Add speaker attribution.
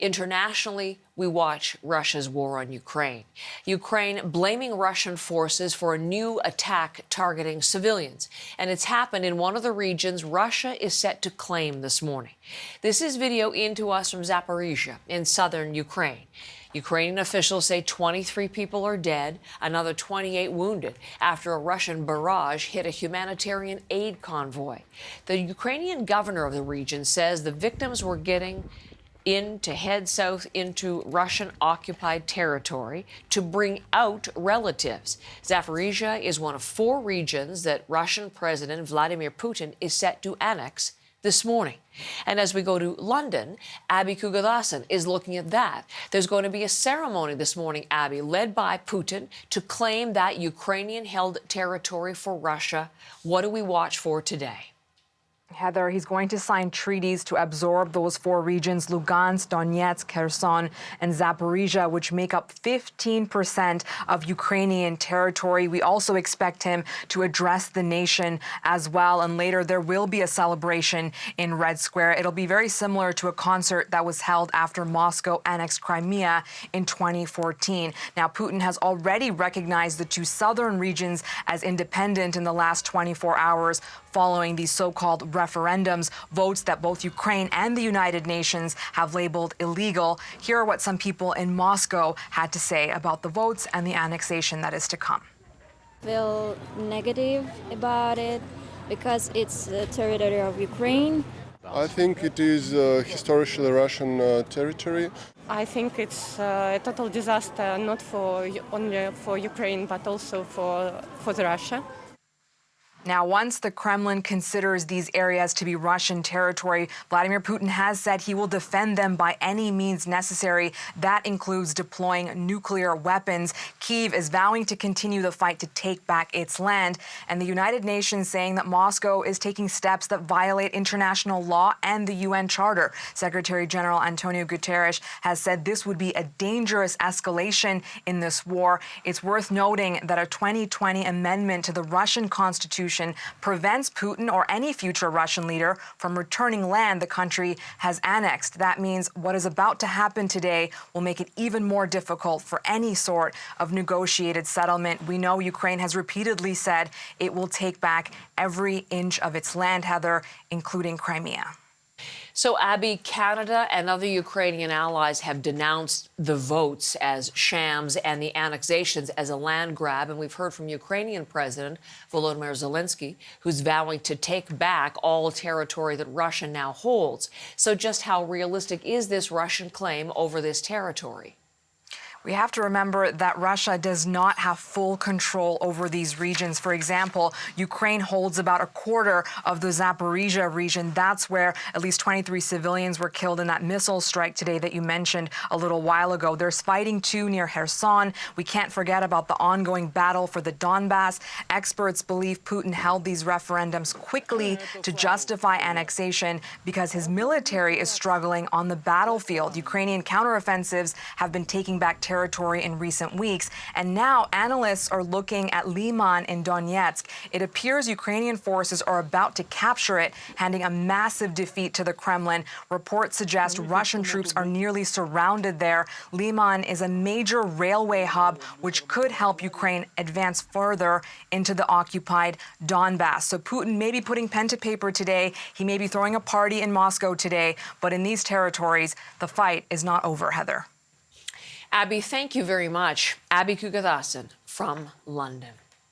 Speaker 1: Internationally, we watch Russia's war on Ukraine. Ukraine blaming Russian forces for a new attack targeting civilians. And it's happened in one of the regions Russia is set to claim this morning. This is video into us from Zaporizhzhia in southern Ukraine. Ukrainian officials say 23 people are dead, another 28 wounded after a Russian barrage hit a humanitarian aid convoy. The Ukrainian governor of the region says the victims were getting in to head south into Russian-occupied territory to bring out relatives. Zaporizhzhia is one of 4 regions that Russian President Vladimir Putin is set to annex this morning. And as we go to London, Abby Kugathasan is looking at that. There's going to be a ceremony this morning, Abby, led by Putin to claim that Ukrainian-held territory for Russia. What do we watch for today?
Speaker 2: Heather, he's going to sign treaties to absorb those 4 regions, Luhansk, Donetsk, Kherson and Zaporizhzhia, which make up 15% of Ukrainian territory. We also expect him to address the nation as well. And later there will be a celebration in Red Square. It'll be very similar to a concert that was held after Moscow annexed Crimea in 2014. Now, Putin has already recognized the 2 southern regions as independent in the last 24 hours following these so-called referendums, votes that both Ukraine and the United Nations have labeled illegal. Here are what some people in Moscow had to say about the votes and the annexation that is to come.
Speaker 3: Feel negative about it because it's the territory of Ukraine.
Speaker 4: I think it is historically Russian territory.
Speaker 5: I think it's a total disaster, not only for Ukraine, but also for Russia.
Speaker 2: Now, once the Kremlin considers these areas to be Russian territory, Vladimir Putin has said he will defend them by any means necessary. That includes deploying nuclear weapons. Kyiv is vowing to continue the fight to take back its land, and the United Nations saying that Moscow is taking steps that violate international law and the UN Charter. Secretary General Antonio Guterres has said this would be a dangerous escalation in this war. It's worth noting that a 2020 amendment to the Russian Constitution prevents Putin or any future Russian leader from returning land the country has annexed. That means what is about to happen today will make it even more difficult for any sort of negotiated settlement. We know Ukraine has repeatedly said it will take back every inch of its land, Heather, including Crimea.
Speaker 1: So, Abby, Canada and other Ukrainian allies have denounced the votes as shams and the annexations as a land grab. And we've heard from Ukrainian President Volodymyr Zelensky, who's vowing to take back all territory that Russia now holds. So just how realistic is this Russian claim over this territory?
Speaker 2: We have to remember that Russia does not have full control over these regions. For example, Ukraine holds about a quarter of the Zaporizhzhia region. That's where at least 23 civilians were killed in that missile strike today that you mentioned a little while ago. There's fighting, too, near Kherson. We can't forget about the ongoing battle for the Donbass. Experts believe Putin held these referendums quickly to justify annexation because his military is struggling on the battlefield. Ukrainian counteroffensives have been taking back territory in recent weeks. And now analysts are looking at Liman in Donetsk. It appears Ukrainian forces are about to capture it, handing a massive defeat to the Kremlin. Reports suggest Russian troops are nearly surrounded there. Liman is a major railway hub, which could help Ukraine advance further into the occupied Donbass. So Putin may be putting pen to paper today. He may be throwing a party in Moscow today. But in these territories, the fight is not over, Heather.
Speaker 1: Abby, thank you very much. Abby Kugathasan from London.